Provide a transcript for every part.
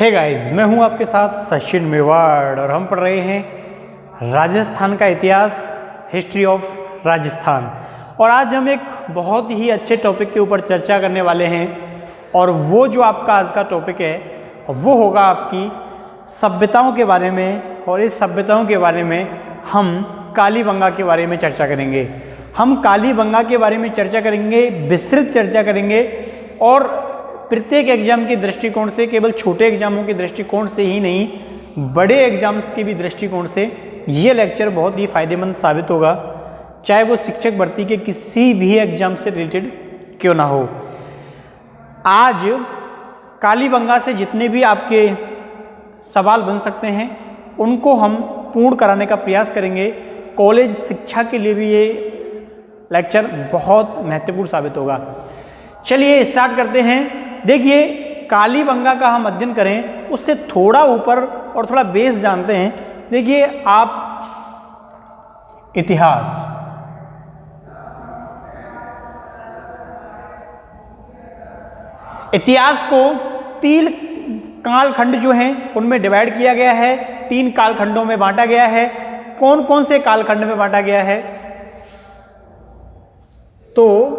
Hey guys, मैं हूं आपके साथ सचिन मेवाड़ और हम पढ़ रहे हैं राजस्थान का इतिहास, हिस्ट्री ऑफ राजस्थान। और आज हम एक बहुत ही अच्छे टॉपिक के ऊपर चर्चा करने वाले हैं और वो जो आपका आज का टॉपिक है वो होगा आपकी सभ्यताओं के बारे में। और इस सभ्यताओं के बारे में हम कालीबंगा के बारे में चर्चा करेंगे। हम कालीबंगा के बारे में चर्चा करेंगे, विस्तृत चर्चा करेंगे और प्रत्येक एग्जाम के दृष्टिकोण से, केवल छोटे एग्जामों के दृष्टिकोण से ही नहीं, बड़े एग्जाम्स के भी दृष्टिकोण से ये लेक्चर बहुत ही फायदेमंद साबित होगा, चाहे वो शिक्षक भर्ती के किसी भी एग्जाम से रिलेटेड क्यों ना हो। आज कालीबंगा से जितने भी आपके सवाल बन सकते हैं उनको हम पूर्ण कराने का प्रयास करेंगे। कॉलेज शिक्षा के लिए भी ये लेक्चर बहुत महत्वपूर्ण साबित होगा। चलिए स्टार्ट करते हैं। देखिए, कालीबंगा का हम अध्ययन करें उससे थोड़ा ऊपर और थोड़ा बेस जानते हैं। देखिए, आप इतिहास को 3 कालखंड जो हैं उनमें डिवाइड किया गया है, 3 कालखंडों में बांटा गया है। कौन कौन से कालखंड में बांटा गया है? तो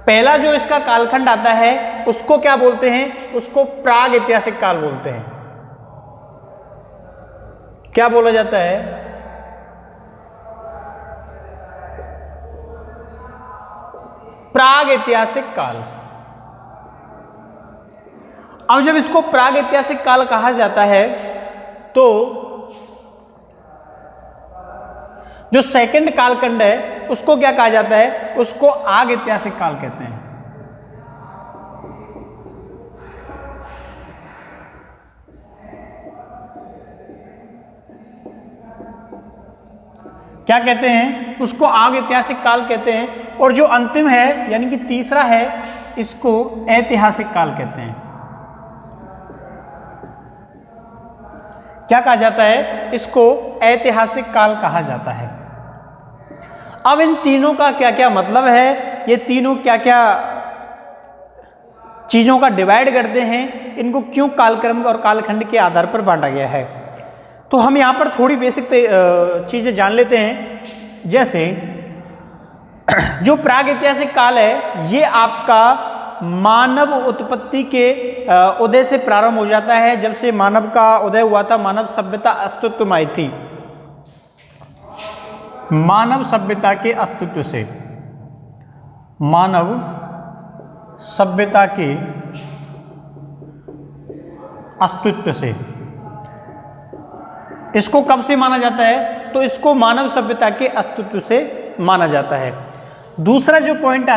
पहला जो इसका कालखंड आता है उसको क्या बोलते हैं? उसको प्राग ऐतिहासिक काल बोलते हैं। क्या बोला जाता है? प्राग ऐतिहासिक काल। अब जब इसको प्राग ऐतिहासिक काल कहा जाता है तो जो सेकंड कालखंड है उसको क्या कहा जाता है? उसको आग ऐतिहासिक काल कहते हैं। क्या कहते हैं? उसको आग ऐतिहासिक काल कहते हैं। और जो अंतिम है यानी कि तीसरा है, इसको ऐतिहासिक काल कहते हैं। क्या कहा जाता है? इसको ऐतिहासिक काल कहा जाता है। अब इन तीनों का क्या क्या मतलब है, ये तीनों क्या क्या चीजों का डिवाइड करते हैं, इनको क्यों कालक्रम और कालखंड के आधार पर बांटा गया है, तो हम यहां पर थोड़ी बेसिक चीजें जान लेते हैं। जैसे जो प्राग ऐतिहासिक काल है ये आपका मानव उत्पत्ति के उदय से प्रारंभ हो जाता है। जब से मानव का उदय हुआ था, मानव सभ्यता अस्तित्व में आई थी, मानव सभ्यता के अस्तित्व से, मानव सभ्यता के अस्तित्व से। इसको कब से माना जाता है? तो इसको मानव सभ्यता के अस्तित्व से माना जाता है। दूसरा पॉइंट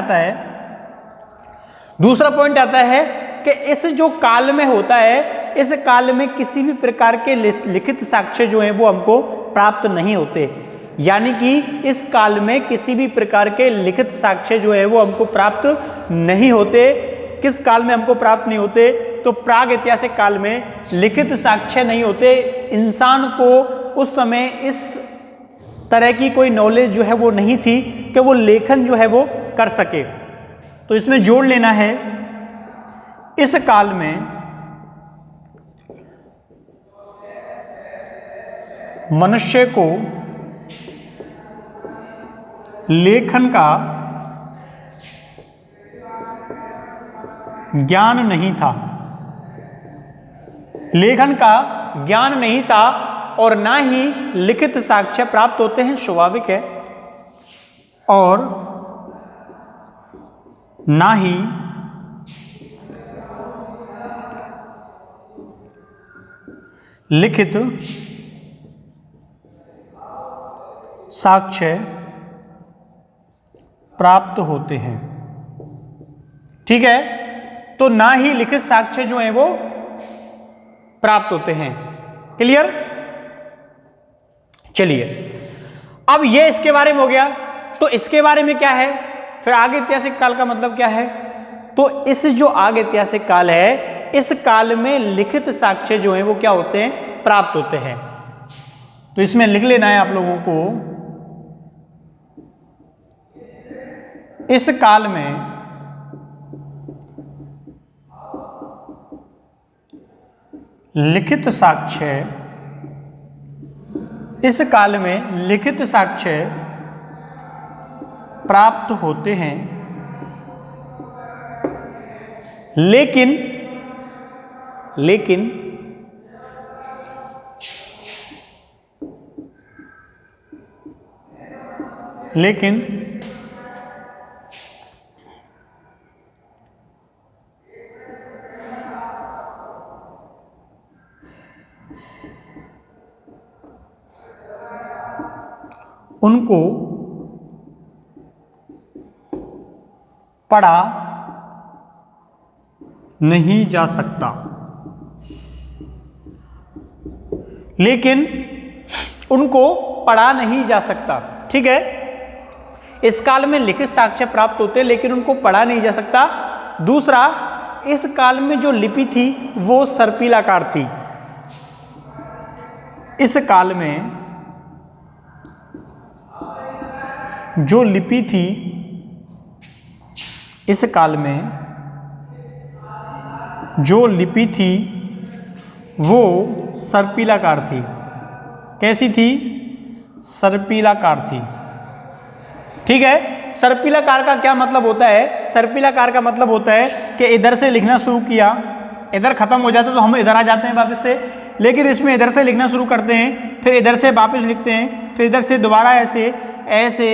आता है कि इस जो काल में होता है, इस काल में किसी भी प्रकार के लिखित साक्ष्य जो हैं वो हमको प्राप्त नहीं होते। यानी कि इस काल में किसी भी प्रकार के लिखित साक्ष्य जो है वो हमको प्राप्त नहीं होते। किस काल में हमको प्राप्त नहीं होते? तो प्राग ऐतिहासिक काल में लिखित साक्ष्य नहीं होते। इंसान को उस समय इस तरह की कोई नॉलेज जो है वो नहीं थी कि वो लेखन जो है वो कर सके। तो इसमें जोड़ लेना है, इस काल में मनुष्य को लेखन का ज्ञान नहीं था, लेखन का ज्ञान नहीं था और ना ही लिखित साक्ष्य प्राप्त होते हैं, स्वाभाविक है, और ना ही लिखित साक्ष्य प्राप्त होते हैं। ठीक है, तो ना ही लिखित साक्ष्य जो है वो प्राप्त होते हैं। क्लियर? चलिए, अब ये इसके बारे में हो गया। तो इसके बारे में क्या है फिर? आग ऐतिहासिक काल का मतलब क्या है? तो इस जो आग ऐतिहासिक काल है, इस काल में लिखित साक्ष्य जो है वो क्या होते हैं? प्राप्त होते हैं। तो इसमें लिख लेना है आप लोगों को, इस काल में लिखित साक्ष्य, इस काल में लिखित साक्ष्य प्राप्त होते हैं, लेकिन उनको पढ़ा नहीं जा सकता, लेकिन उनको पढ़ा नहीं जा सकता। ठीक है, इस काल में लिखित साक्ष्य प्राप्त होते लेकिन उनको पढ़ा नहीं जा सकता। दूसरा, इस काल में जो लिपि थी वो सर्पिलाकार थी। इस काल में जो लिपि थी, इस काल में जो लिपि थी वो सर्पिलाकार थी। कैसी थी? सर्पिलाकार थी। ठीक है, सर्पिलाकार का क्या मतलब होता है? सर्पिलाकार का मतलब होता है कि इधर से लिखना शुरू किया, इधर खत्म हो जाता तो हम इधर आ जाते हैं वापस से, लेकिन इसमें इधर से लिखना शुरू करते हैं, फिर इधर से वापस लिखते हैं, फिर इधर से दोबारा ऐसे ऐसे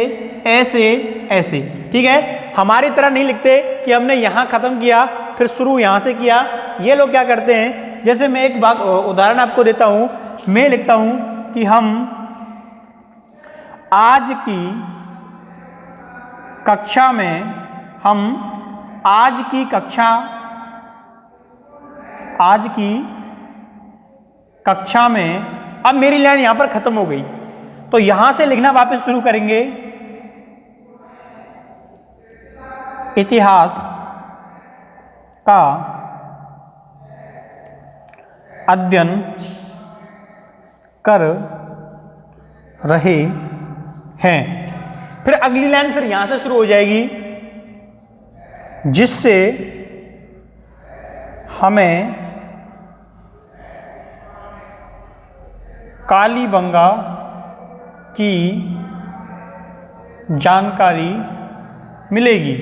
ऐसे ऐसे। ठीक है, हमारी तरह नहीं लिखते कि हमने यहाँ खत्म किया फिर शुरू यहाँ से किया। ये लोग क्या करते हैं, जैसे मैं एक बात उदाहरण आपको देता हूँ। मैं लिखता हूँ कि हम आज की कक्षा में, आज की कक्षा में, अब मेरी लाइन यहां पर खत्म हो गई तो यहां से लिखना वापस शुरू करेंगे। इतिहास का अध्ययन कर रहे हैं। फिर अगली लाइन फिर यहां से शुरू हो जाएगी, जिससे हमें कालीबंगा की जानकारी मिलेगी।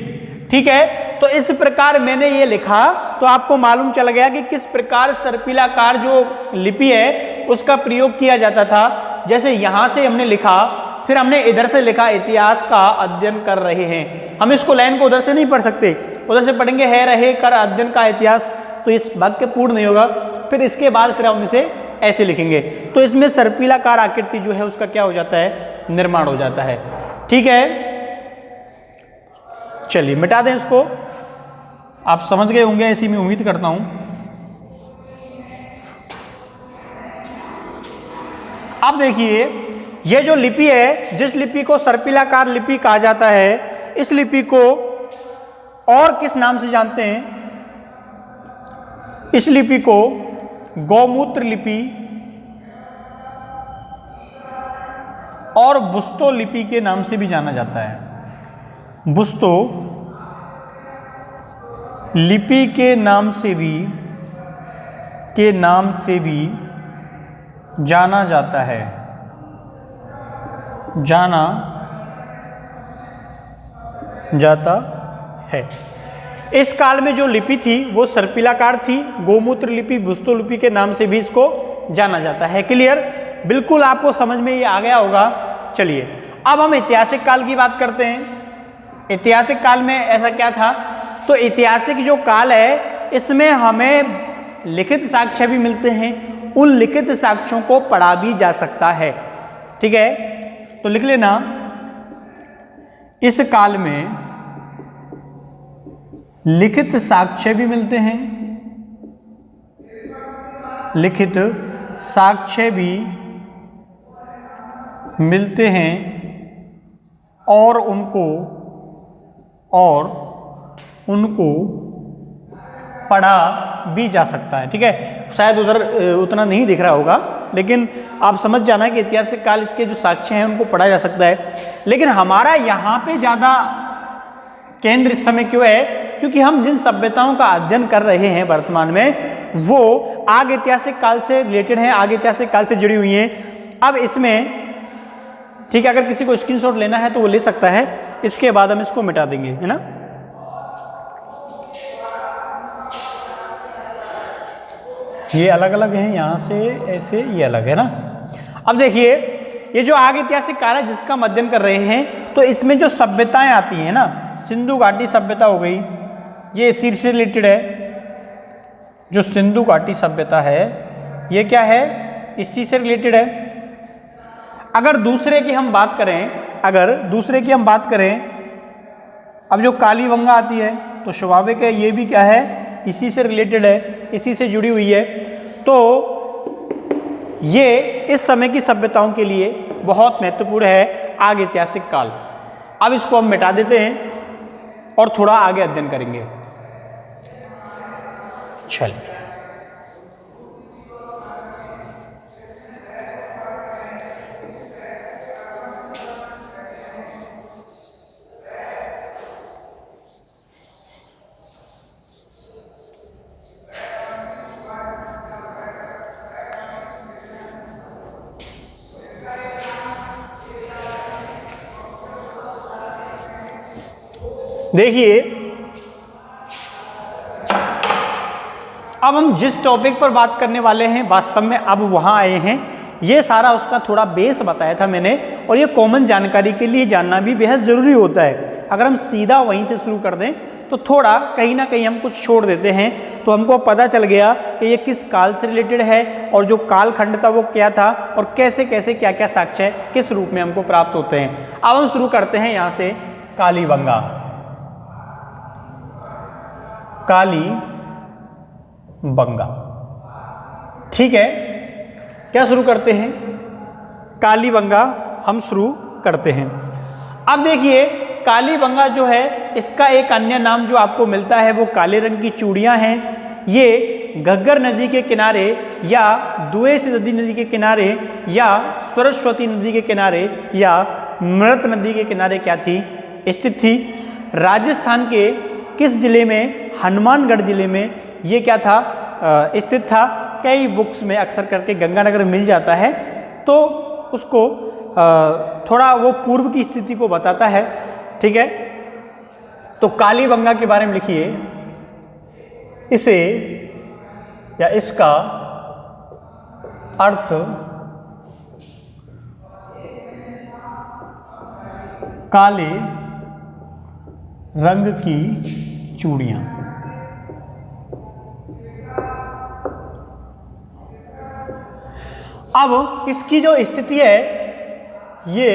ठीक है, तो इस प्रकार मैंने ये लिखा तो आपको मालूम चल गया कि किस प्रकार सर्पिलाकार जो लिपि है उसका प्रयोग किया जाता था। जैसे यहां से हमने लिखा, फिर हमने इधर से लिखा इतिहास का अध्ययन कर रहे हैं। हम इसको लाइन को उधर से नहीं पढ़ सकते, उधर से पढ़ेंगे है रहे कर अध्ययन का इतिहास, तो इस वाक्य पूर्ण नहीं होगा। फिर इसके बाद फिर हम इसे ऐसे लिखेंगे, तो इसमें सर्पिलाकार आकृति जो है उसका क्या हो जाता है, निर्माण हो जाता है। ठीक है, चलिए मिटा दें इसको। आप समझ गए होंगे ऐसी मैं उम्मीद करता हूं। अब देखिए, ये जो लिपि है, जिस लिपि को सर्पिलाकार लिपि कहा जाता है, इस लिपि को और किस नाम से जानते हैं? इस लिपि को गौमूत्र लिपि और बुस्तो लिपि के नाम से भी जाना जाता है। बुस्तो लिपि के नाम से भी जाना जाता है, जाना जाता है। इस काल में जो लिपि थी वो सर्पिलाकार थी, गौमूत्र लिपि, बुस्तो लिपि के नाम से भी इसको जाना जाता है। क्लियर? बिल्कुल आपको समझ में ये आ गया होगा। चलिए अब हम ऐतिहासिक काल की बात करते हैं। ऐतिहासिक काल में ऐसा क्या था? तो ऐतिहासिक जो काल है इसमें हमें लिखित साक्ष्य भी मिलते हैं, उन लिखित साक्ष्यों को पढ़ा भी जा सकता है। ठीक है, तो लिख लेना, इस काल में लिखित साक्ष्य भी मिलते हैं, लिखित साक्ष्य भी मिलते हैं और उनको पढ़ा भी जा सकता है। ठीक है, शायद उधर उतना नहीं दिख रहा होगा, लेकिन आप समझ जाना कि ऐतिहासिक काल इसके जो साक्ष्य हैं उनको पढ़ा जा सकता है। लेकिन हमारा यहाँ पे ज़्यादा केंद्र इस समय क्यों है? क्योंकि हम जिन सभ्यताओं का अध्ययन कर रहे हैं वर्तमान में, वो आग ऐतिहासिक काल से रिलेटेड हैं, आग ऐतिहासिक काल से जुड़ी हुई हैं। अब इसमें ठीक है, अगर किसी को स्क्रीनशॉट लेना है तो वो ले सकता है, इसके बाद हम इसको मिटा देंगे, है ना। ये अलग अलग हैं, यहाँ से ऐसे ये अलग है ना। अब देखिए ये जो आग ऐतिहासिक काल है जिसका हम अध्ययन कर रहे हैं, तो इसमें जो सभ्यताएं आती हैं ना, सिंधु घाटी सभ्यता हो गई, ये इसी से रिलेटेड है। जो सिंधु घाटी सभ्यता है ये क्या है, इसी से रिलेटेड है। अगर दूसरे की हम बात करें, अब जो कालीबंगा आती है तो स्वाभाविक है ये भी क्या है, इसी से रिलेटेड है, इसी से जुड़ी हुई है। तो ये इस समय की सभ्यताओं के लिए बहुत महत्वपूर्ण है आग ऐतिहासिक काल। अब इसको हम मिटा देते हैं और थोड़ा आगे अध्ययन करेंगे। चलिए देखिए, अब हम जिस टॉपिक पर बात करने वाले हैं वास्तव में अब वहां आए हैं। ये सारा उसका थोड़ा बेस बताया था मैंने, और ये कॉमन जानकारी के लिए जानना भी बेहद ज़रूरी होता है। अगर हम सीधा वहीं से शुरू कर दें तो थोड़ा कहीं ना कहीं हम कुछ छोड़ देते हैं। तो हमको पता चल गया कि ये किस काल से रिलेटेड है और जो कालखंड था वो क्या था और कैसे कैसे क्या क्या साक्ष्य किस रूप में हमको प्राप्त होते हैं। अब हम शुरू करते हैं यहाँ से कालीबंगा। कालीबंगा, ठीक है, क्या शुरू करते हैं, कालीबंगा हम शुरू करते हैं। अब देखिए कालीबंगा जो है इसका एक अन्य नाम जो आपको मिलता है वो काले रंग की चूड़ियां हैं। ये घग्गर नदी के किनारे या द्वेष नदी के किनारे या सरस्वती नदी के किनारे या मृत नदी के किनारे क्या थी, स्थित थी। राजस्थान के किस जिले में, हनुमानगढ़ जिले में ये क्या था, स्थित था। कई बुक्स में अक्सर करके गंगानगर मिल जाता है, तो उसको थोड़ा वो पूर्व की स्थिति को बताता है, ठीक है। तो कालीबंगा के बारे में लिखिए, इसे या इसका अर्थ काले रंग की चूड़ियां। अब इसकी जो स्थिति है ये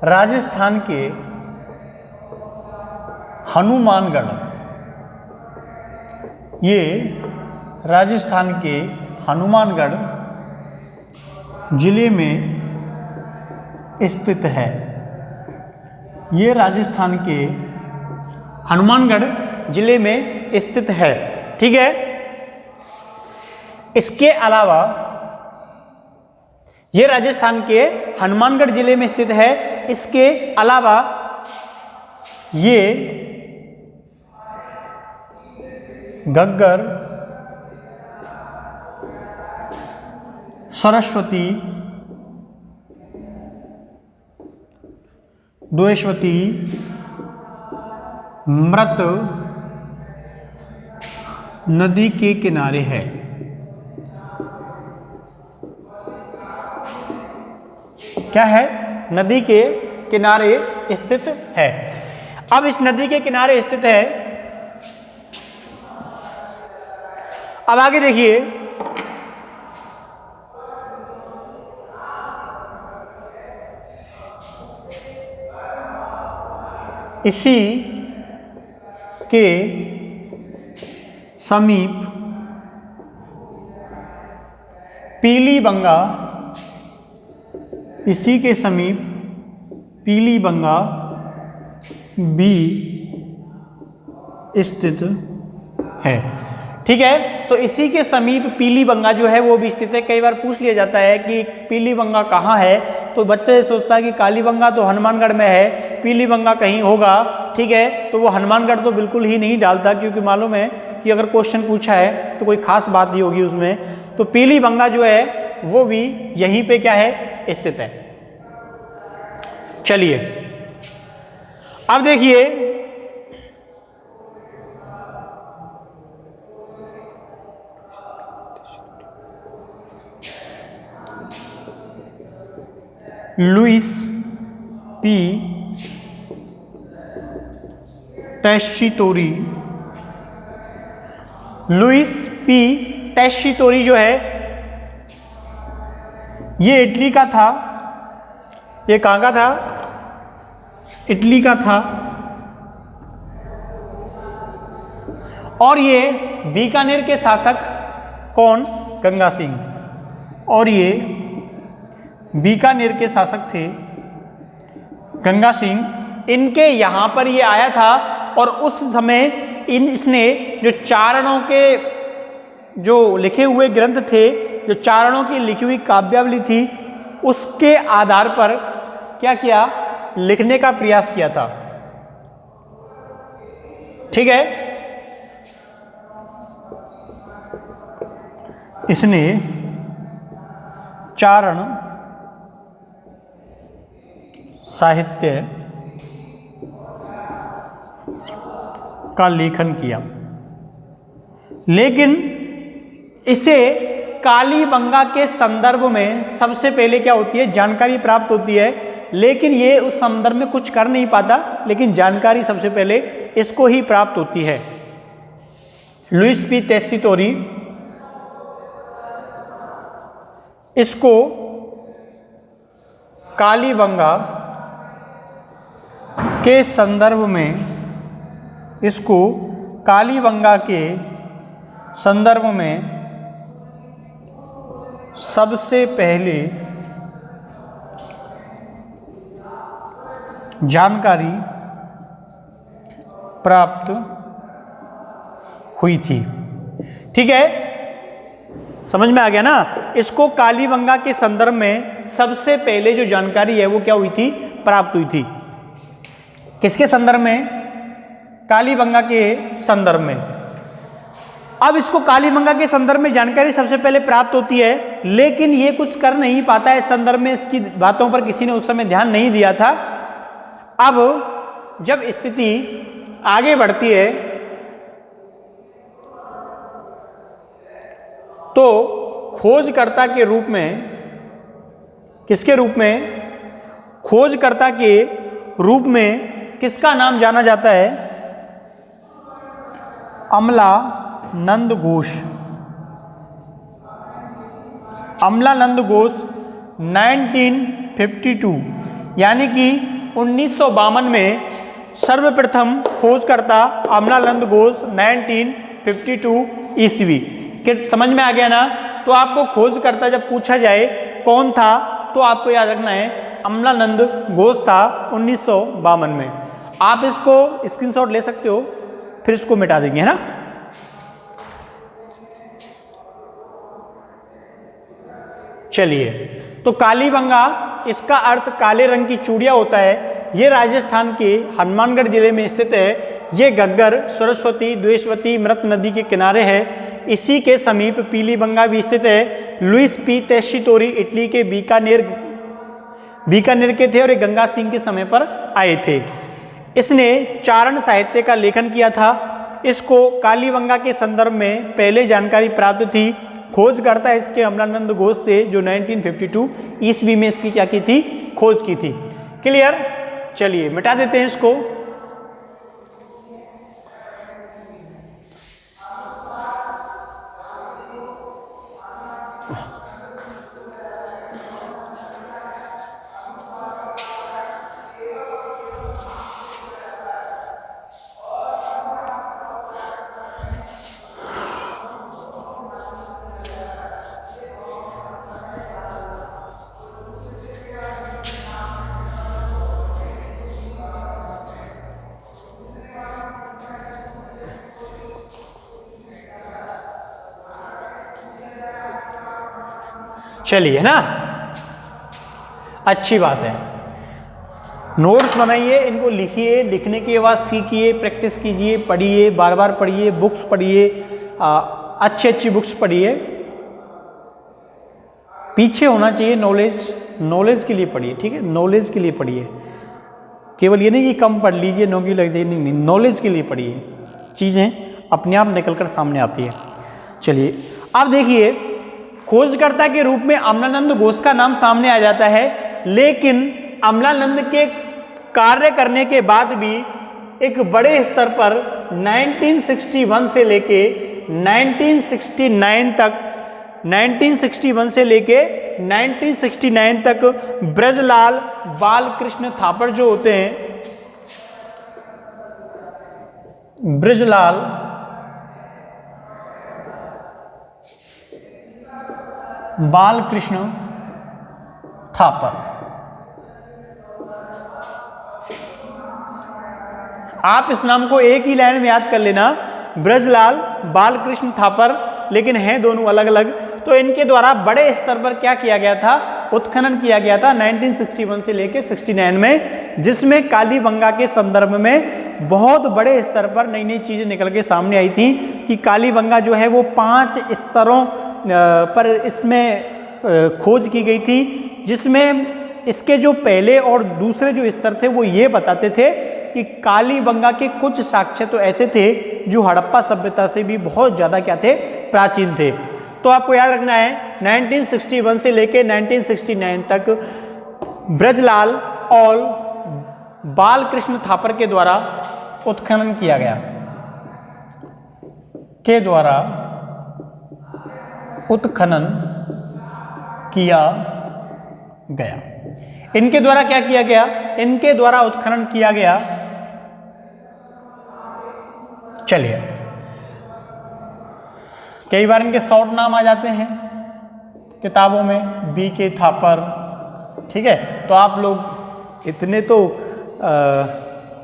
राजस्थान के हनुमानगढ़, ये राजस्थान के हनुमानगढ़ जिले में स्थित है। ये राजस्थान के हनुमानगढ़ जिले में स्थित है, ठीक है। इसके अलावा ये राजस्थान के हनुमानगढ़ जिले में स्थित है। इसके अलावा ये घग्गर, सरस्वती, द्वेषवती, मृत नदी के किनारे है। क्या है, नदी के किनारे स्थित है। अब इस नदी के किनारे स्थित है। अब आगे देखिए, इसी के समीप पीलीबंगा, इसी के समीप पीलीबंगा भी स्थित है, ठीक है। तो इसी के समीप पीलीबंगा जो है वो भी स्थित है। कई बार पूछ लिया जाता है कि पीलीबंगा कहाँ है, तो बच्चे सोचता है कि कालीबंगा तो हनुमानगढ़ में है, पीलीबंगा कहीं होगा, ठीक है। तो वो हनुमानगढ़ तो बिल्कुल ही नहीं डालता, क्योंकि मालूम है कि अगर क्वेश्चन पूछा है तो कोई खास बात नहीं होगी उसमें। तो पीलीबंगा जो है वो भी यहीं पे क्या है, स्थित है। चलिए अब देखिए, लुइस पी टेस्चितोरी, लुइस पी टेस्चितोरी जो है ये इटली का था। ये कहाँ का था? इटली का था। और ये बीकानेर के शासक कौन? गंगा सिंह। और ये बीकानेर के शासक थे गंगा सिंह। इनके यहाँ पर ये आया था और उस समय इसने जो चारणों के जो लिखे हुए ग्रंथ थे, जो चारणों की लिखी हुई काव्यावली थी, उसके आधार पर क्या किया? लिखने का प्रयास किया था। ठीक है, इसने चारण साहित्य का लेखन किया, लेकिन इसे कालीबंगा के संदर्भ में सबसे पहले क्या होती है? जानकारी प्राप्त होती है। लेकिन ये उस संदर्भ में कुछ कर नहीं पाता, लेकिन जानकारी सबसे पहले इसको ही प्राप्त होती है। लुइस पी टेस्चितोरी इसको कालीबंगा के संदर्भ में, इसको कालीबंगा के संदर्भ में सबसे पहले जानकारी प्राप्त हुई थी। ठीक है, समझ में आ गया ना? इसको कालीबंगा के संदर्भ में सबसे पहले जो जानकारी है वो क्या हुई थी? प्राप्त हुई थी। किसके संदर्भ में? कालीबंगा के संदर्भ में। अब इसको कालीबंगा के संदर्भ में जानकारी सबसे पहले प्राप्त होती है, लेकिन ये कुछ कर नहीं पाता है इस संदर्भ में। इसकी बातों पर किसी ने उस समय ध्यान नहीं दिया था। अब जब स्थिति आगे बढ़ती है तो खोजकर्ता के रूप में, किसके रूप में? खोजकर्ता के रूप में किसका नाम जाना जाता है? अमलानंद घोष। अमलानंद घोष 1952 यानी कि 1952 में सर्वप्रथम खोजकर्ता अमलानंद घोष 1952 ईस्वी। समझ में आ गया ना? तो आपको खोजकर्ता जब पूछा जाए कौन था तो आपको याद रखना है अमलानंद घोष था 1952 में। आप इसको स्क्रीनशॉट ले सकते हो, फिर इसको मिटा देंगे, है ना? चलिए, तो कालीबंगा, इसका अर्थ काले रंग की चूड़ियां होता है। ये राजस्थान के हनुमानगढ़ जिले में स्थित है। ये घग्गर, सरस्वती, द्वेषवती, मृत नदी के किनारे है। इसी के समीप पीलीबंगा भी स्थित है। लुइस पी टेस्चितोरी इटली के बीकानेर के थे और ये गंगा सिंह के समय पर आए थे। इसने चारण साहित्य का लेखन किया था। इसको कालीबंगा के संदर्भ में पहले जानकारी प्राप्त थी। खोजकर्ता इसके अमलानंद घोष थे जो 1952 ईस्वी में इसकी क्या की थी? खोज की थी। क्लियर? चलिए मिटा देते हैं इसको। चलिए ना, अच्छी बात है। नोट्स बनाइए, इनको लिखिए, लिखने के बाद सीखिए, प्रैक्टिस कीजिए, पढ़िए, बार बार पढ़िए, बुक्स पढ़िए, अच्छी अच्छी बुक्स पढ़िए। पीछे होना चाहिए नॉलेज, नॉलेज के लिए पढ़िए, ठीक है, नॉलेज के लिए पढ़िए। केवल ये नहीं कि कम पढ़ लीजिए नौकरी लग जाए, नहीं, नॉलेज के लिए पढ़िए, चीज़ें अपने आप निकल कर सामने आती है। चलिए अब देखिए, खोजकर्ता के रूप में अमलानंद घोष का नाम सामने आ जाता है, लेकिन अमलानंद के कार्य करने के बाद भी एक बड़े स्तर पर 1961 से लेके 1969 तक 1961 से लेके 1969 तक ब्रजलाल बालकृष्ण थापर जो होते हैं, ब्रजलाल बालकृष्ण थापर, आप इस नाम को एक ही लाइन में याद कर लेना, ब्रजलाल बालकृष्ण थापर, लेकिन हैं दोनों अलग अलग। तो इनके द्वारा बड़े स्तर पर क्या किया गया था, उत्खनन किया गया था 1961 से लेके 69 में, जिसमें कालीबंगा के संदर्भ में बहुत बड़े स्तर पर नई नई चीजें निकल के सामने आई थी कि कालीबंगा जो है वो 5 स्तरों पर इसमें खोज की गई थी, जिसमें इसके जो पहले और दूसरे जो स्तर थे वो ये बताते थे कि कालीबंगा के कुछ साक्ष्य तो ऐसे थे जो हड़प्पा सभ्यता से भी बहुत ज़्यादा क्या थे, प्राचीन थे। तो आपको याद रखना है 1961 से लेके 1969 तक ब्रजलाल और बालकृष्ण थापर के द्वारा उत्खनन किया गया, के द्वारा उत्खनन किया गया। इनके द्वारा क्या किया गया, इनके द्वारा उत्खनन किया गया। चलिए, कई बार इनके शॉर्ट नाम आ जाते हैं किताबों में, बी के थापर, ठीक है। तो आप लोग इतने तो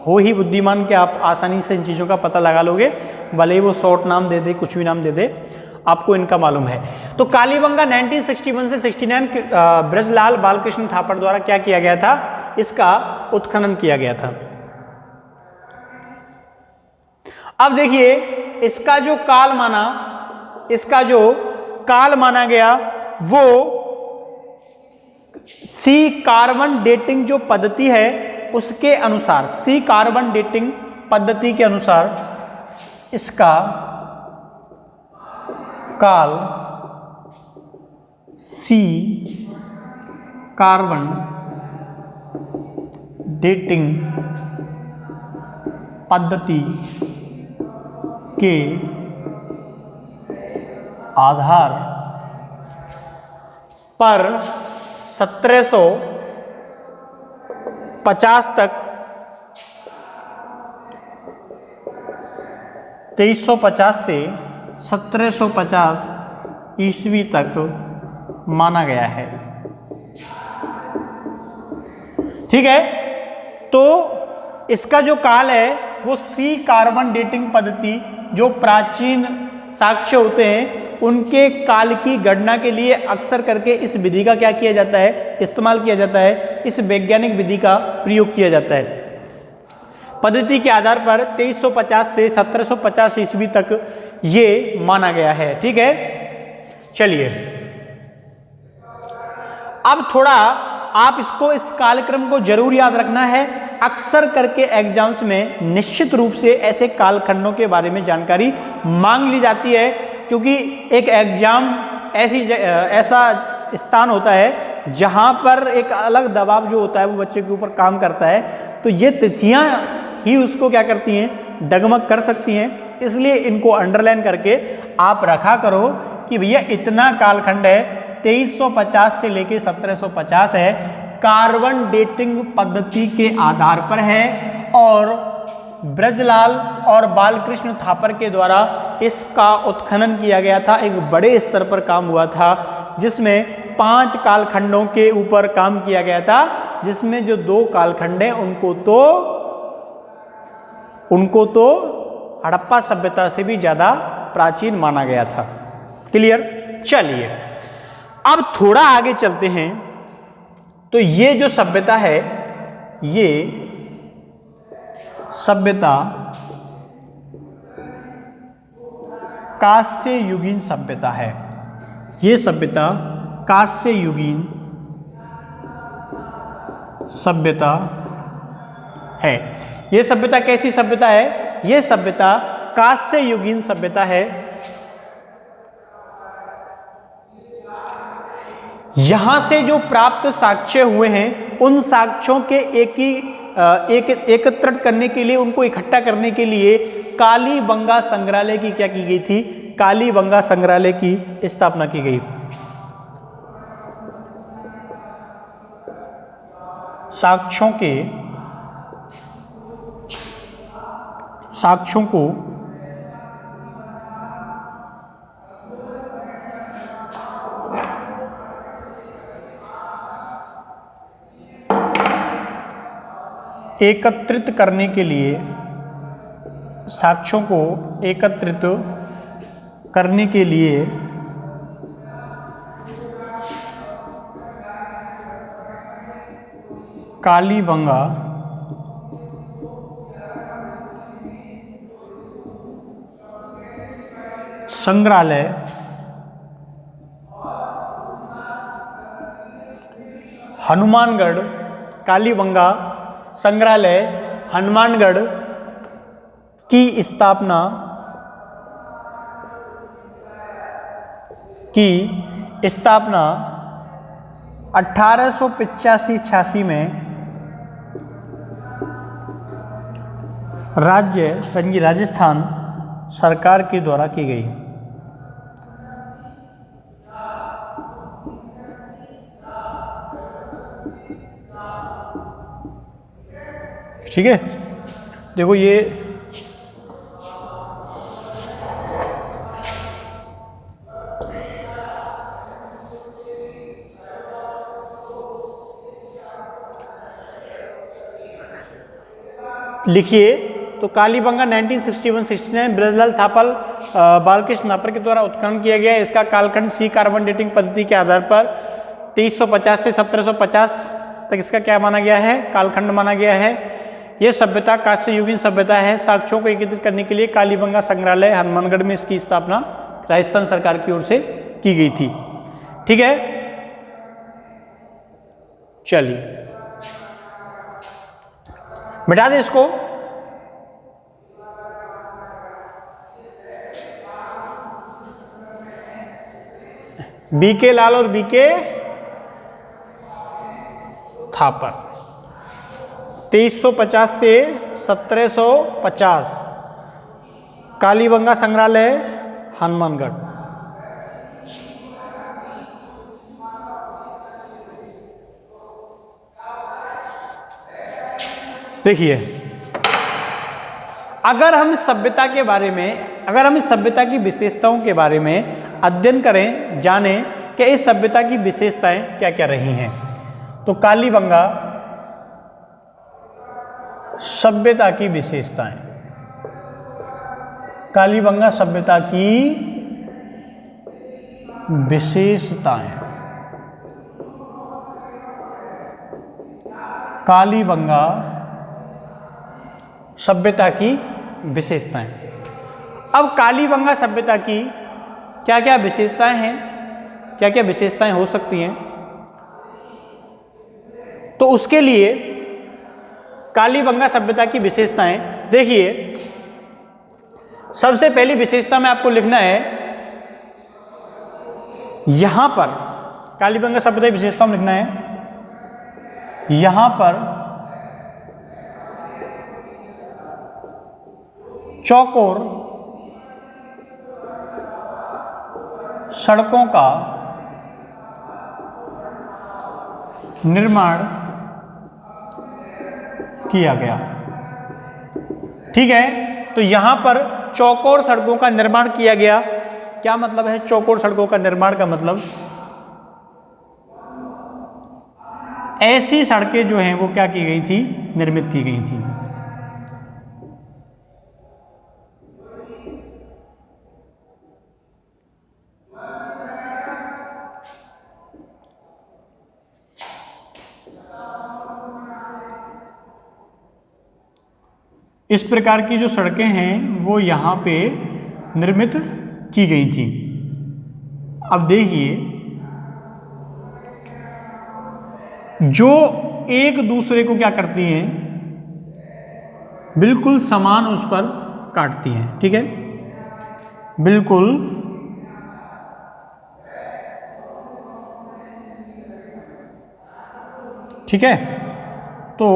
हो ही बुद्धिमान कि आप आसानी से इन चीज़ों का पता लगा लोगे, भले ही वो शॉर्ट नाम दे दे, कुछ भी नाम दे दे, आपको इनका मालूम है। तो कालीबंगा 1961 से 69 ब्रजलाल बालकृष्ण थापर द्वारा क्या किया गया था, इसका उत्खनन किया गया था। अब देखिए, इसका जो काल माना गया वो सी कार्बन डेटिंग जो पद्धति है उसके अनुसार, सी कार्बन डेटिंग पद्धति के अनुसार इसका काल सी कार्बन डेटिंग पद्धति के आधार पर 1750 तक 2350 से 1750 ईस्वी तक माना गया है, ठीक है। तो इसका जो काल है वो सी कार्बन डेटिंग पद्धति, जो प्राचीन साक्ष्य होते हैं उनके काल की गणना के लिए अक्सर करके इस विधि का क्या किया जाता है, इस्तेमाल किया जाता है, इस वैज्ञानिक विधि का प्रयोग किया जाता है। पद्धति के आधार पर 2350 से 1750 ईस्वी तक ये माना गया है, ठीक है। चलिए, अब थोड़ा आप इसको, इस कालक्रम को जरूर याद रखना है। अक्सर करके एग्जाम्स में निश्चित रूप से ऐसे कालखंडों के बारे में जानकारी मांग ली जाती है, क्योंकि एक एग्जाम ऐसा स्थान होता है जहां पर एक अलग दबाव जो होता है वो बच्चे के ऊपर काम करता है। तो ये तिथियां ही उसको क्या करती हैं, डगमग कर सकती हैं। इसलिए इनको अंडरलाइन करके आप रखा करो कि भैया इतना कालखंड है, 2350 से लेके 1750 है, कार्बन डेटिंग पद्धति के आधार पर है, और ब्रजलाल और बालकृष्ण थापर के द्वारा इसका उत्खनन किया गया था। एक बड़े स्तर पर काम हुआ था जिसमें 5 कालखंडों के ऊपर काम किया गया था, जिसमें जो 2 कालखंड हैं उनको तो हड़प्पा सभ्यता से भी ज्यादा प्राचीन माना गया था। क्लियर। चलिए, अब थोड़ा आगे चलते हैं। तो ये जो सभ्यता है ये सभ्यता कांस्य युगीन सभ्यता है। ये सभ्यता कांस्य युगीन सभ्यता है। ये सभ्यता कैसी सभ्यता है? ये सभ्यता कांस्य युगीन सभ्यता है। यहां से जो प्राप्त साक्ष्य हुए हैं उन साक्ष्यों के एकत्रित करने के लिए, उनको इकट्ठा करने के लिए कालीबंगा संग्रहालय की क्या की गई थी? कालीबंगा संग्रहालय की स्थापना की गई। साक्ष्यों को एकत्रित करने के लिए, साक्ष्यों को एकत्रित करने के लिए कालीबंगा संग्रहालय हनुमानगढ़, कालीबंगा संग्रहालय हनुमानगढ़ की स्थापना 1885-86 में राजस्थान सरकार के द्वारा की गई। ठीक है, देखो ये लिखिए तो कालीबंगा 1961-69 ब्रजलाल थापल बालकृष्ण नापर के द्वारा उत्खनन किया गया। इसका कालखंड सी कार्बन डेटिंग पद्धति के आधार पर 2350 से 1750 तक इसका क्या माना गया है? कालखंड माना गया है। यह सभ्यता कांस्य युगीन सभ्यता है। साक्ष्यों को एकत्रित करने के लिए कालीबंगा संग्रहालय हनुमानगढ़ में इसकी स्थापना राजस्थान सरकार की ओर से की गई थी। ठीक है, चलिए मिटा दे इसको। बीके लाल और बीके थापर 2350 से 1750 कालीबंगा संग्रहालय हनुमानगढ़। देखिए, अगर हम इस सभ्यता के बारे में, अगर हम इस सभ्यता की विशेषताओं के बारे में अध्ययन करें, जानें कि इस सभ्यता की विशेषताएं क्या क्या रही हैं, तो कालीबंगा सभ्यता की विशेषताएं, कालीबंगा सभ्यता की विशेषताएं, कालीबंगा सभ्यता की विशेषताएं। अब कालीबंगा सभ्यता की क्या क्या विशेषताएं हैं, क्या क्या विशेषताएं हो सकती हैं, तो उसके लिए कालीबंगा सभ्यता की विशेषताएं देखिए। सबसे पहली विशेषता में आपको लिखना है, यहां पर कालीबंगा सभ्यता की विशेषता में लिखना है, यहां पर चौकोर सड़कों का निर्माण किया गया। ठीक है, तो यहां पर चौकोर सड़कों का निर्माण किया गया। क्या मतलब है चौकोर सड़कों का निर्माण का मतलब? ऐसी सड़कें जो हैं वो क्या की गई थी? निर्मित की गई थी। इस प्रकार की जो सड़कें हैं वो यहाँ पे निर्मित की गई थी। अब देखिए, जो एक दूसरे को क्या करती हैं, बिल्कुल समान उस पर काटती हैं। ठीक है, बिल्कुल ठीक है। तो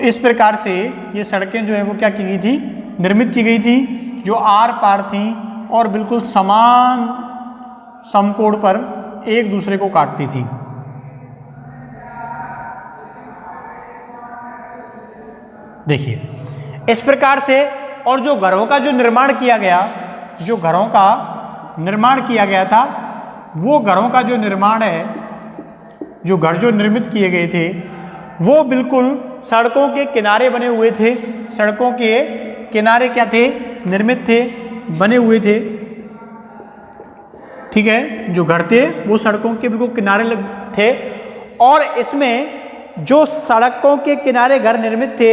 इस प्रकार से ये सड़कें जो है वो क्या की गई थी, निर्मित की गई थी, जो आर पार थी और बिल्कुल समान समकोण पर एक दूसरे को काटती थी। देखिए इस प्रकार से, और जो घरों का जो निर्माण किया गया, जो घरों का निर्माण किया गया था, वो घरों का जो निर्माण है, जो घर जो निर्मित किए गए थे वो बिल्कुल सड़कों के किनारे बने हुए थे। सड़कों के किनारे क्या थे, निर्मित थे, बने हुए थे। ठीक है, जो घर थे वो सड़कों के बिल्कुल किनारे थे, और इसमें जो सड़कों के किनारे घर निर्मित थे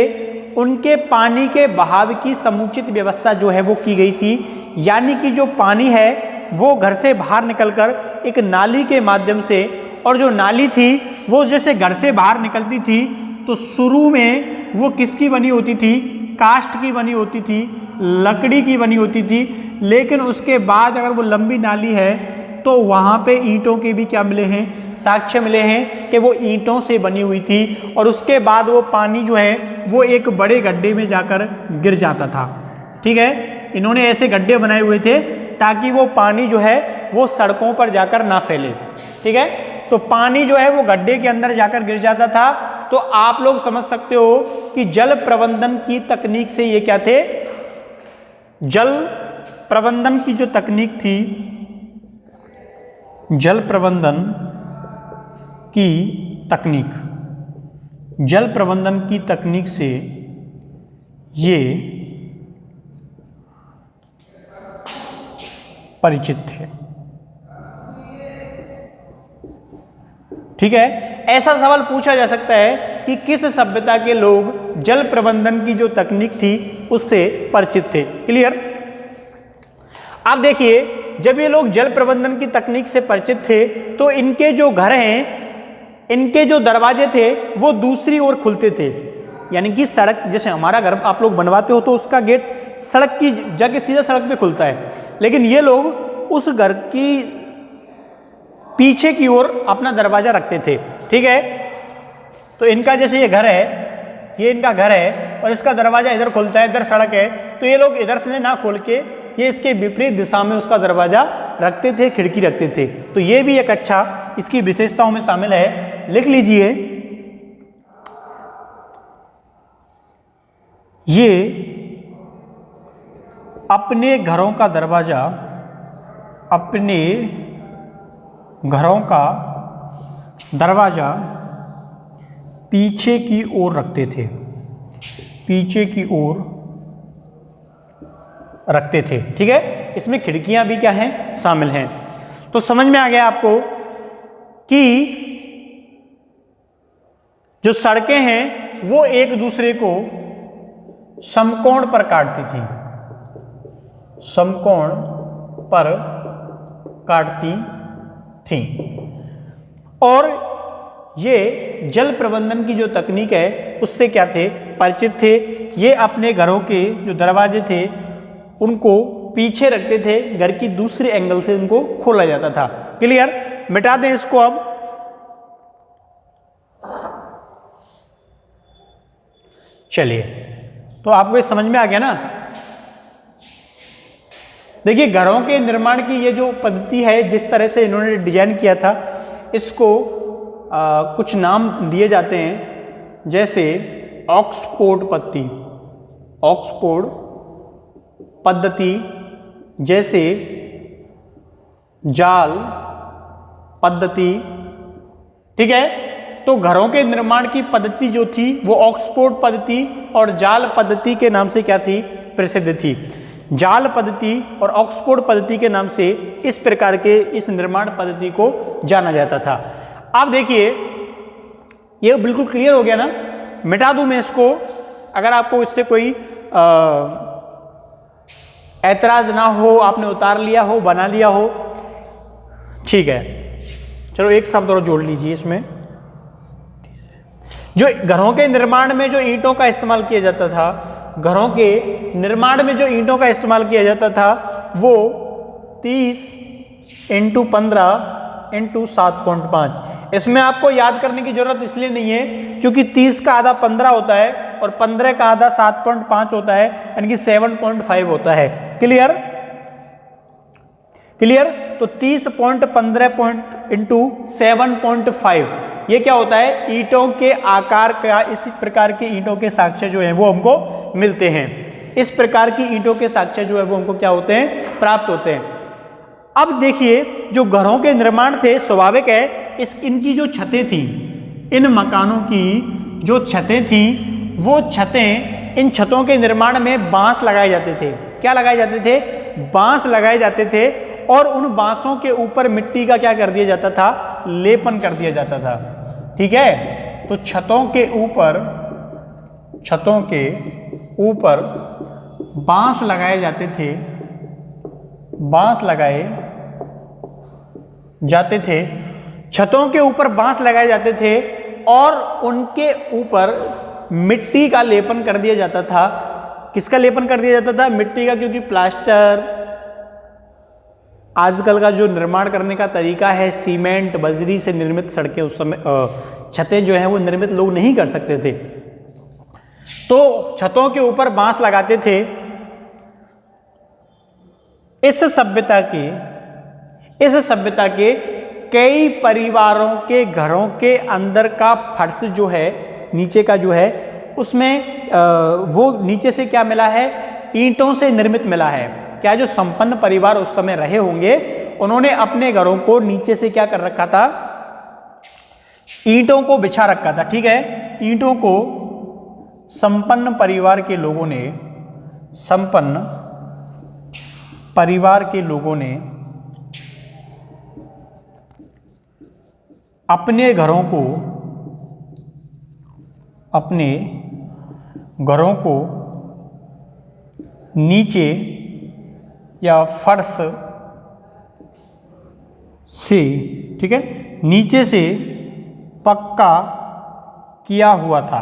उनके पानी के बहाव की समुचित व्यवस्था जो है वो की गई थी। यानी कि जो पानी है वो घर से बाहर निकलकर एक नाली के माध्यम से, और जो नाली थी वो जैसे घर से बाहर निकलती थी तो शुरू में वो किसकी बनी होती थी, काष्ठ की बनी होती थी, लकड़ी की बनी होती थी। लेकिन उसके बाद अगर वो लंबी नाली है तो वहाँ पे ईंटों के भी क्या मिले हैं, साक्ष्य मिले हैं कि वो ईंटों से बनी हुई थी। और उसके बाद वो पानी जो है वो एक बड़े गड्ढे में जाकर गिर जाता था। ठीक है, इन्होंने ऐसे गड्ढे बनाए हुए थे ताकि वो पानी जो है वो सड़कों पर जाकर ना फैले। ठीक है, तो पानी जो है वो गड्ढे के अंदर जाकर गिर जाता था। तो आप लोग समझ सकते हो कि जल प्रबंधन की तकनीक से ये क्या थे, जल प्रबंधन की जो तकनीक थी, जल प्रबंधन की तकनीक, जल प्रबंधन की तकनीक से ये परिचित थे। ठीक है, ऐसा सवाल पूछा जा सकता है कि किस सभ्यता के लोग जल प्रबंधन की जो तकनीक थी उससे परिचित थे। क्लियर। अब देखिए, जब ये लोग जल प्रबंधन की तकनीक से परिचित थे तो इनके जो घर हैं, इनके जो दरवाजे थे वो दूसरी ओर खुलते थे। यानी कि सड़क, जैसे हमारा घर आप लोग बनवाते हो तो उसका गेट सड़क की जगह सीधा सड़क पे खुलता है, लेकिन ये लोग उस घर की पीछे की ओर अपना दरवाजा रखते थे। ठीक है, तो इनका जैसे ये घर है, ये इनका घर है और इसका दरवाजा इधर खुलता है, इधर सड़क है, तो ये लोग इधर से ना खोल के ये इसके विपरीत दिशा में उसका दरवाजा रखते थे, खिड़की रखते थे। तो ये भी एक अच्छा इसकी विशेषताओं में शामिल है, लिख लीजिए। ये अपने घरों का दरवाजा, अपने घरों का दरवाजा पीछे की ओर रखते थे, पीछे की ओर रखते थे। ठीक है, इसमें खिड़कियां भी क्या हैं, शामिल हैं। तो समझ में आ गया आपको कि जो सड़कें हैं वो एक दूसरे को समकोण पर काटती थी, समकोण पर काटती थी। और ये जल प्रबंधन की जो तकनीक है उससे क्या थे, परिचित थे। ये अपने घरों के जो दरवाजे थे उनको पीछे रखते थे, घर की दूसरे एंगल से उनको खोला जाता था। क्लियर। मिटा दें इसको। अब चलिए, तो आपको ये समझ में आ गया ना। देखिए, घरों के निर्माण की ये जो पद्धति है, जिस तरह से इन्होंने डिजाइन किया था, इसको कुछ नाम दिए जाते हैं, जैसे ऑक्सफोर्ड पद्धति, ऑक्सफोर्ड पद्धति, जैसे जाल पद्धति। ठीक है, तो घरों के निर्माण की पद्धति जो थी वो ऑक्सफोर्ड पद्धति और जाल पद्धति के नाम से क्या थी, प्रसिद्ध थी। जाल पद्धति और ऑक्सफोर्ड पद्धति के नाम से इस प्रकार के इस निर्माण पद्धति को जाना जाता था। आप देखिए ये बिल्कुल क्लियर हो गया ना, मिटा दूं मैं इसको, अगर आपको इससे कोई ऐतराज ना हो, आपने उतार लिया हो, बना लिया हो, ठीक है। चलो एक शब्द और जोड़ लीजिए इसमें। जो घरों के निर्माण में जो ईंटों का इस्तेमाल किया जाता था, घरों के निर्माण में जो ईंटों का इस्तेमाल किया जाता था वो 30 × 15 × 7.5। इसमें आपको याद करने की जरूरत इसलिए नहीं है क्योंकि 30 का आधा 15 होता है और 15 का आधा 7.5 होता है, यानी कि 7.5 होता है। क्लियर? क्लियर? तो 30.15 × 7.5 ये क्या होता है? ईंटों के आकार का, इस प्रकार के ईंटों के साक्ष्य जो है वो हमको मिलते हैं। इस प्रकार की ईंटों के साक्ष्य जो है वो हमको क्या होते हैं? प्राप्त होते हैं। अब देखिए जो घरों के निर्माण थे, स्वाभाविक है इनकी जो छतें थी, इन मकानों की जो छतें थी, वो छतें, इन छतों के निर्माण में बांस लगाए जाते थे। क्या लगाए जाते थे? बांस लगाए जाते थे और उन बांसों के ऊपर मिट्टी का क्या कर दिया जाता था? लेपन कर दिया जाता था। ठीक है, तो छतों के ऊपर बांस लगाए जाते थे, बांस लगाए जाते थे, छतों के ऊपर बांस लगाए जाते थे और उनके ऊपर मिट्टी का लेपन कर दिया जाता था। किसका लेपन कर दिया जाता था? मिट्टी का, क्योंकि प्लास्टर, आजकल का जो निर्माण करने का तरीका है सीमेंट बजरी से निर्मित सड़कें, उस समय छतें जो हैं वो निर्मित लोग नहीं कर सकते थे, तो छतों के ऊपर बांस लगाते थे। इस सभ्यता के कई परिवारों के घरों के अंदर का फर्श जो है, नीचे का जो है, उसमें वो नीचे से क्या मिला है? ईंटों से निर्मित मिला है। क्या जो संपन्न परिवार उस समय रहे होंगे, उन्होंने अपने घरों को नीचे से क्या कर रखा था? ईंटों को बिछा रखा था। ठीक है, ईंटों को संपन्न परिवार के लोगों ने अपने घरों को नीचे या फर्श से, ठीक है, नीचे से पक्का किया हुआ था,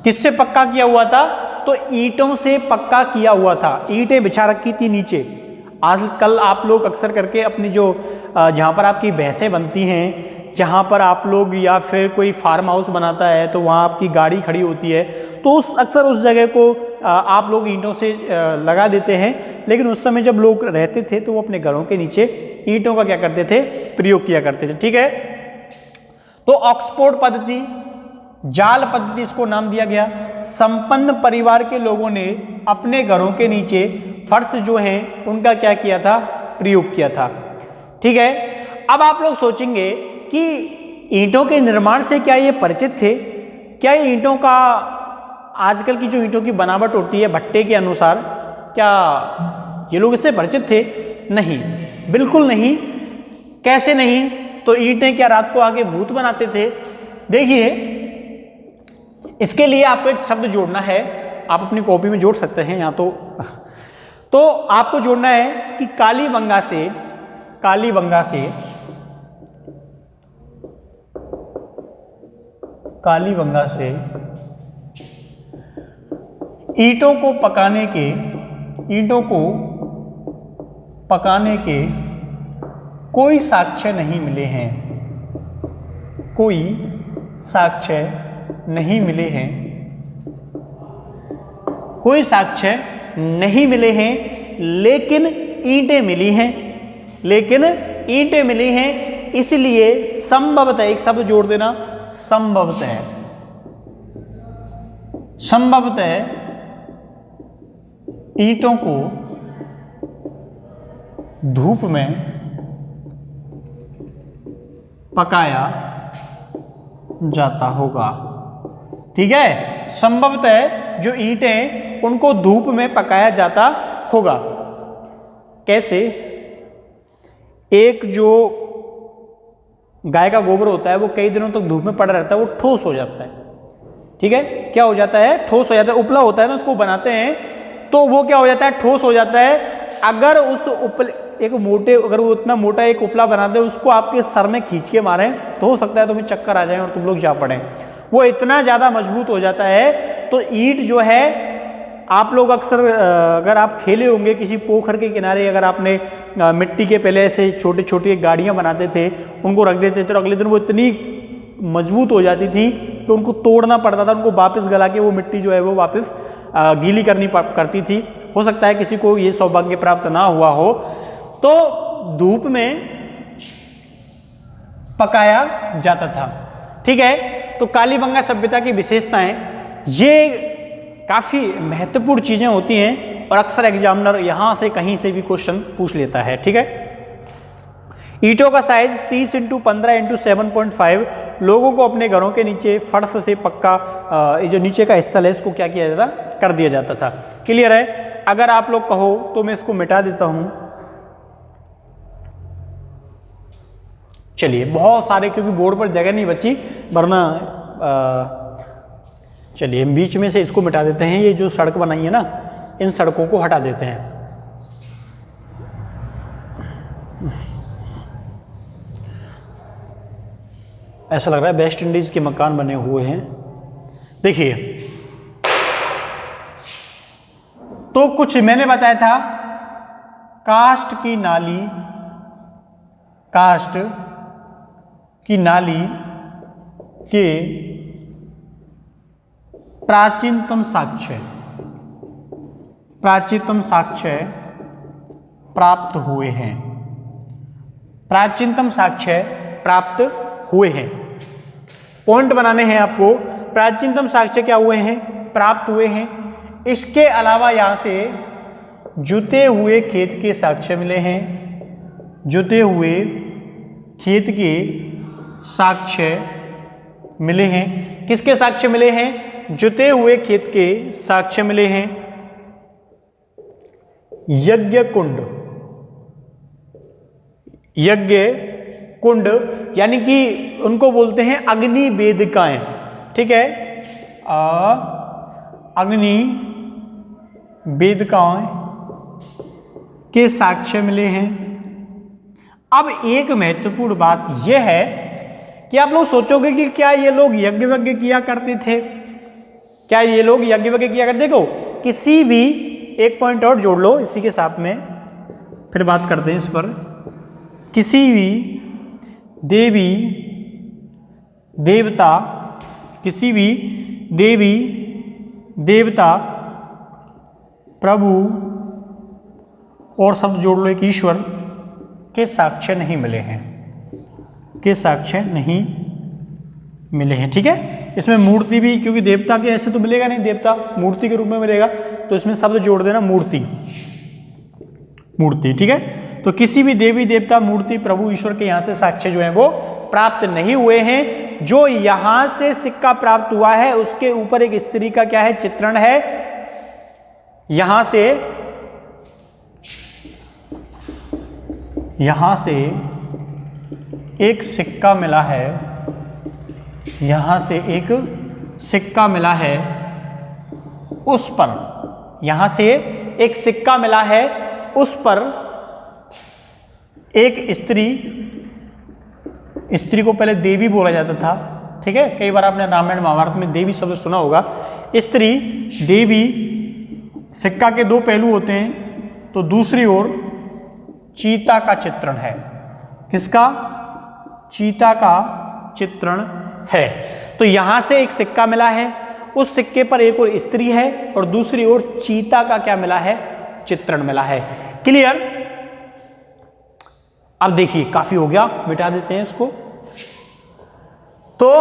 किससे पक्का किया हुआ था? तो ईंटों से पक्का किया हुआ था। ईंटें बिछा रखी थी नीचे। आजकल आप लोग अक्सर करके अपनी जो जहाँ पर आपकी भैंसें बनती हैं, जहाँ पर आप लोग, या फिर कोई फार्म हाउस बनाता है तो वहाँ आपकी गाड़ी खड़ी होती है, तो अक्सर उस जगह को आप लोग ईंटों से लगा देते हैं। लेकिन उस समय जब लोग रहते थे तो वो अपने घरों के नीचे ईंटों का क्या करते थे? प्रयोग किया करते थे। ठीक है, तो ऑक्सफोर्ड पद्धति, जाल पद्धति इसको नाम दिया गया। संपन्न परिवार के लोगों ने अपने घरों के नीचे फर्श जो है उनका क्या किया था? प्रयोग किया था। ठीक है, अब आप लोग सोचेंगे कि ईंटों के निर्माण से क्या ये परिचित थे? क्या ये ईंटों का, आजकल की जो ईंटों की बनावट होती है भट्टे के अनुसार, क्या ये लोग इससे परिचित थे? नहीं, बिल्कुल नहीं। कैसे नहीं? तो ईंटें क्या रात को आके भूत बनाते थे? देखिए, इसके लिए आपको एक शब्द जोड़ना है, आप अपनी कॉपी में जोड़ सकते हैं, यहाँ तो आपको जोड़ना है कि कालीबंगा से ईंटों को पकाने के कोई साक्ष्य नहीं मिले हैं, लेकिन ईंटें मिली हैं, इसलिए संभवतः, एक शब्द जोड़ देना, संभवतः ईंटों को धूप में पकाया जाता होगा। ठीक है, संभवतः जो ईंटें, उनको धूप में पकाया जाता होगा। कैसे? एक जो गाय का गोबर होता है वो कई दिनों तक धूप में पड़ा रहता है, वो ठोस हो जाता है। ठीक है, क्या हो जाता है? ठोस हो जाता है। उपला होता है ना, उसको बनाते हैं तो वो क्या हो जाता है? ठोस हो जाता है। अगर उस अगर वो इतना मोटा एक उपला बना दे, उसको आपके सर में खींच के मारें तो हो सकता है तुम्हें चक्कर आ जाए और तुम लोग जा पड़े। वो इतना ज़्यादा मजबूत हो जाता है। तो ईंट जो है, आप लोग अक्सर अगर आप खेले होंगे किसी पोखर के किनारे, अगर आपने मिट्टी के पहले ऐसे छोटे छोटे गाड़ियाँ बनाते थे, उनको रख देते थे तो अगले दिन वो इतनी मजबूत हो जाती थी तो उनको तोड़ना पड़ता था, उनको वापस गला के वो मिट्टी जो है वो वापस गीली करती थी। हो सकता है किसी को ये सौभाग्य प्राप्त ना हुआ हो। तो धूप में पकाया जाता था। ठीक है, तो कालीबंगा सभ्यता की विशेषताएं, ये काफ़ी महत्वपूर्ण चीज़ें होती हैं और अक्सर एग्जामिनर यहाँ से कहीं से भी क्वेश्चन पूछ लेता है। ठीक है, ईंटों का साइज 30 × 15 × 7.5। लोगों को अपने घरों के नीचे फर्श से पक्का ये जो नीचे का स्थल है इसको क्या किया जाता, कर दिया जाता था। क्लियर है? अगर आप लोग कहो तो मैं इसको मिटा देता हूं। चलिए, बहुत सारे, क्योंकि बोर्ड पर जगह नहीं बची, वरना चलिए बीच में से इसको मिटा देते हैं। ये जो सड़क बनाई है ना, इन सड़कों को हटा देते हैं। ऐसा लग रहा है वेस्ट इंडीज के मकान बने हुए हैं। देखिए, तो कुछ मैंने बताया था, कास्ट की नाली के प्राचीनतम साक्ष्य प्राप्त हुए हैं। प्राचीनतम साक्ष्य प्राप्त हुए हैं। पॉइंट बनाने हैं आपको। प्राचीनतम साक्ष्य क्या हुए हैं? प्राप्त हुए हैं। इसके अलावा यहां से जुते हुए खेत के साक्ष्य मिले हैं। जुते हुए खेत के साक्ष्य मिले हैं। किसके साक्ष्य मिले हैं? जुते हुए खेत के साक्ष्य मिले हैं। यज्ञ कुंड यानी कि उनको बोलते हैं अग्नि वेदिकाएं। ठीक है, अग्नि वेदिकाएं के साक्ष्य मिले हैं। अब एक महत्वपूर्ण बात यह है कि आप लोग सोचोगे कि क्या ये लोग यज्ञ वज्ञ किया करते थे? क्या ये लोग यज्ञ वज्ञ किया करते? देखो, किसी भी एक पॉइंट और जोड़ लो इसी के साथ में, फिर बात करते हैं इस पर। किसी भी देवी देवता प्रभु और शब्द जोड़ लो एक ईश्वर के साक्ष्य नहीं मिले हैं। ठीक है, इसमें मूर्ति भी, क्योंकि देवता के ऐसे तो मिलेगा नहीं, देवता मूर्ति के रूप में मिलेगा, तो इसमें शब्द जोड़ देना मूर्ति। ठीक है, तो किसी भी देवी देवता, मूर्ति, प्रभु, ईश्वर के यहां से साक्ष्य जो है वो प्राप्त नहीं हुए हैं। जो यहां से सिक्का प्राप्त हुआ है उसके ऊपर एक स्त्री का क्या है? चित्रण है। यहां से एक सिक्का मिला है। उस पर एक स्त्री को पहले देवी बोला जाता था। ठीक है, कई बार आपने रामायण महाभारत में देवी शब्द सुना होगा। स्त्री, देवी, सिक्का के दो पहलू होते हैं। तो दूसरी ओर चीता का चित्रण है। किसका? चीता का चित्रण है। तो यहां से एक सिक्का मिला है, उस सिक्के पर एक और स्त्री है और दूसरी ओर चीता का क्या मिला है? चित्रण मिला है। क्लियर? अब देखिए, काफी हो गया, मिटा देते हैं इसको। तो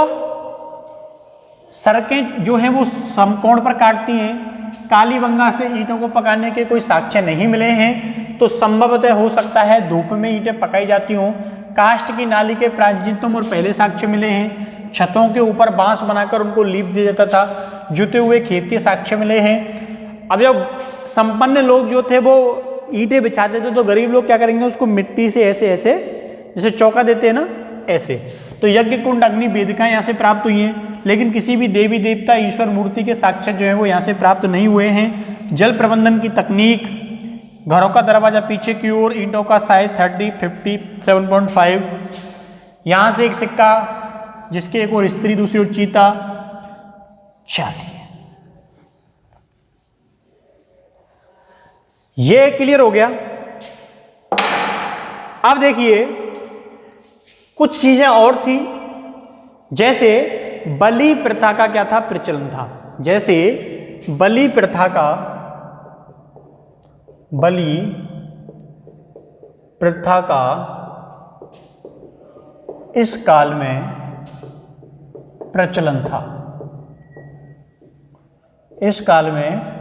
सड़कें जो हैं वो समकोण पर काटती हैं। कालीबंगा से ईंटों को पकाने के कोई साक्ष्य नहीं मिले हैं, तो संभवतः हो सकता है धूप में ईंटें पकाई जाती हों। काष्ठ की नाली के प्राचीनतम और पहले साक्ष्य मिले हैं। छतों के ऊपर बांस बनाकर उनको लीप दिया जाता था। जुते हुए खेत के साक्ष्य मिले हैं। अब जब संपन्न लोग जो थे वो ईंटें बिछाते थे तो गरीब लोग क्या करेंगे, उसको मिट्टी से ऐसे ऐसे जैसे चौका देते हैं ना, ऐसे। तो यज्ञ कुंड अग्नि वेदिकाएं यहाँ से प्राप्त हुई हैं, लेकिन किसी भी देवी देवता ईश्वर मूर्ति के साक्ष्य जो है वो यहाँ से प्राप्त नहीं हुए हैं। जल प्रबंधन की तकनीक, घरों का दरवाजा पीछे की ओर, ईंटों का साइज 30, 50, 7.5। यहाँ से एक सिक्का जिसके एक और स्त्री दूसरी ओर चीता। चलिए ये क्लियर हो गया। अब देखिए कुछ चीजें और थी, जैसे बलि प्रथा का क्या था, प्रचलन था। जैसे बलि प्रथा का, बलि प्रथा का इस काल में प्रचलन था। इस काल में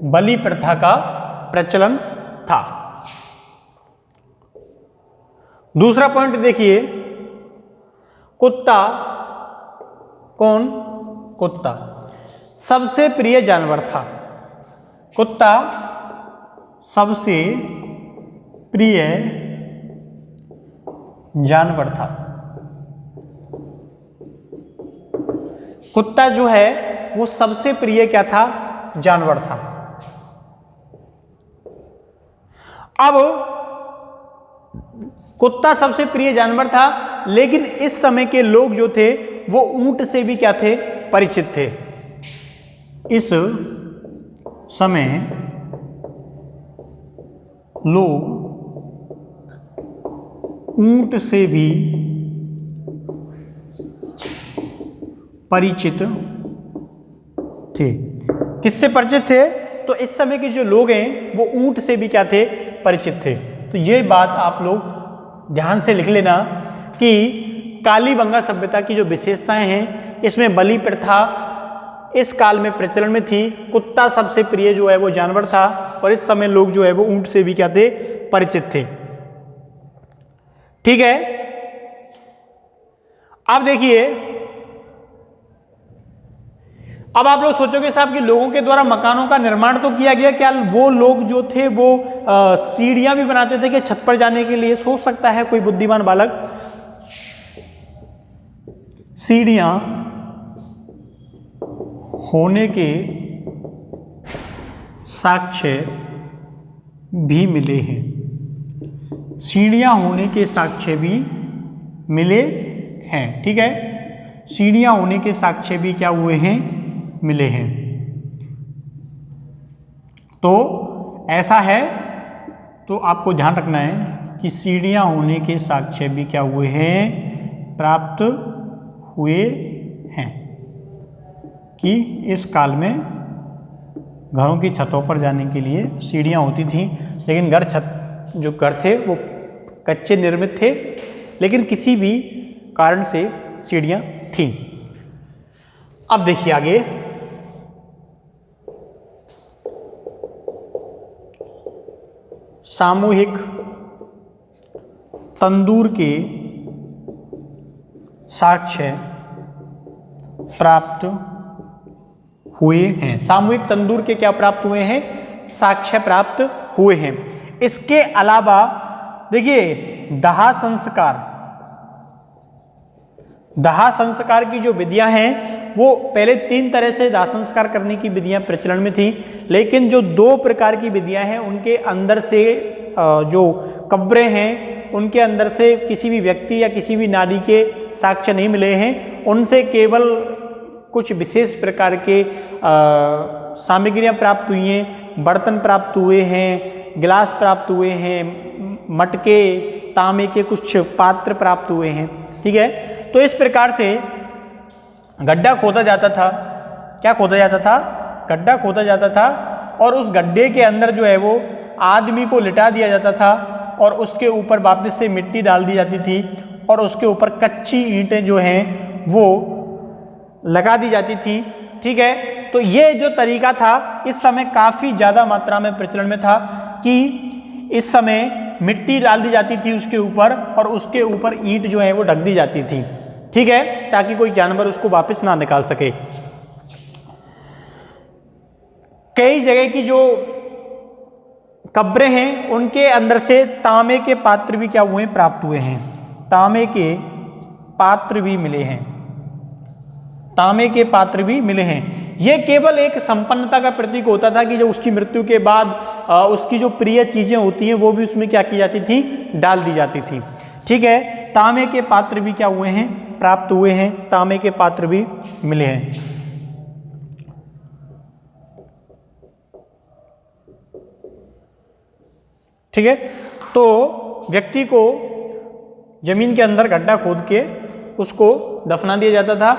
बलि प्रथा का प्रचलन था। दूसरा पॉइंट देखिए, कुत्ता, कौन, कुत्ता सबसे प्रिय जानवर था। कुत्ता सबसे प्रिय जानवर था। कुत्ता जो है वो सबसे प्रिय क्या था, जानवर था। अब कुत्ता सबसे प्रिय जानवर था, लेकिन इस समय के लोग जो थे वो ऊंट से भी क्या थे, परिचित थे। इस समय लोग ऊंट से भी परिचित थे। किससे परिचित थे, तो इस समय के जो लोग हैं वो ऊंट से भी क्या थे, परिचित थे। तो ये बात आप लोग ध्यान से लिख लेना कि कालीबंगा सभ्यता की जो विशेषताएं हैं, इसमें बलि प्रथा इस काल में प्रचलन में थी। कुत्ता सबसे प्रिय जो है वो जानवर था, और इस समय लोग जो है वो ऊंट से भी क्या थे, परिचित थे। ठीक है। अब देखिए, अब आप लोग सोचोगे साहब कि लोगों के द्वारा मकानों का निर्माण तो किया गया, क्या वो लोग जो थे वो सीढ़ियां भी बनाते थे कि छत पर जाने के लिए? सोच सकता है कोई बुद्धिमान बालक, सीढ़ियां होने के साक्ष्य भी मिले हैं। सीढ़ियां होने के साक्ष्य भी मिले हैं। ठीक है, सीढ़ियां होने के साक्ष्य भी क्या हुए हैं, मिले हैं। तो ऐसा है, तो आपको ध्यान रखना है कि सीढ़ियां होने के साक्ष्य भी क्या हुए हैं, प्राप्त हुए हैं। कि इस काल में घरों की छतों पर जाने के लिए सीढ़ियां होती थी, लेकिन जो घर थे वो कच्चे निर्मित थे, लेकिन किसी भी कारण से सीढ़ियां थीं। अब देखिए आगे, सामूहिक तंदूर के साक्ष्य प्राप्त हुए हैं। सामूहिक तंदूर के क्या प्राप्त हुए हैं, साक्ष्य प्राप्त हुए हैं। इसके अलावा देखिए, दाह संस्कार की जो विधियां हैं वो पहले 3 तरह से दाह संस्कार करने की विधियां प्रचलन में थी, लेकिन जो 2 प्रकार की विधियां हैं उनके अंदर से जो कब्रें हैं उनके अंदर से किसी भी व्यक्ति या किसी भी नारी के साक्ष्य नहीं मिले हैं। उनसे केवल कुछ विशेष प्रकार के सामग्रियां प्राप्त हुई हैं, बर्तन प्राप्त हुए हैं, गिलास प्राप्त हुए हैं, मटके, तांबे के कुछ पात्र प्राप्त हुए हैं। ठीक है, तो इस प्रकार से गड्ढा खोदा जाता था। क्या खोदा जाता था, गड्ढा खोदा जाता था, और उस गड्ढे के अंदर जो है वो आदमी को लिटा दिया जाता था, और उसके ऊपर वापस से मिट्टी डाल दी जाती थी, और उसके ऊपर कच्ची ईंटें जो हैं वो लगा दी जाती थी। ठीक है, तो ये जो तरीका था इस समय काफ़ी ज़्यादा मात्रा में प्रचलन में था कि इस समय मिट्टी डाल दी जाती थी उसके ऊपर, और उसके ऊपर ईंट जो है वो ढक दी जाती थी। ठीक है, ताकि कोई जानवर उसको वापस ना निकाल सके। कई जगह की जो कब्रें हैं उनके अंदर से तांबे के पात्र भी क्या हुए हैं, प्राप्त हुए हैं। तांबे के पात्र भी मिले हैं, तांबे के पात्र भी मिले हैं। यह केवल एक संपन्नता का प्रतीक होता था कि जब उसकी मृत्यु के बाद उसकी जो प्रिय चीजें होती हैं वो भी उसमें क्या की जाती थी, डाल दी जाती थी। ठीक है, तांबे के पात्र भी क्या हुए हैं, प्राप्त हुए हैं, तांबे के पात्र भी मिले हैं। ठीक है, तो व्यक्ति को जमीन के अंदर गड्ढा खोद के उसको दफना दिया जाता था।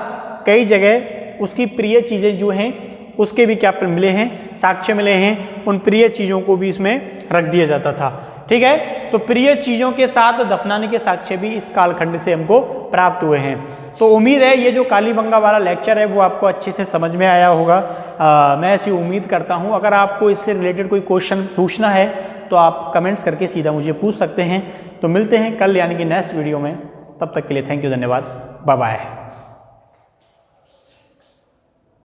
कई जगह उसकी प्रिय चीजें जो हैं उसके भी क्या मिले हैं, साक्ष्य मिले हैं। उन प्रिय चीजों को भी इसमें रख दिया जाता था। ठीक है, तो प्रिय चीजों के साथ दफनाने के साक्ष्य भी इस कालखंड से हमको प्राप्त हुए हैं। तो उम्मीद है ये जो कालीबंगा वाला लेक्चर है वो आपको अच्छे से समझ में आया होगा। मैं ऐसी उम्मीद करता हूँ। अगर आपको इससे रिलेटेड कोई क्वेश्चन पूछना है तो आप कमेंट्स करके सीधा मुझे पूछ सकते हैं। तो मिलते हैं कल यानी कि नेक्स्ट वीडियो में। तब तक के लिए थैंक यू, धन्यवाद, बाय बाय।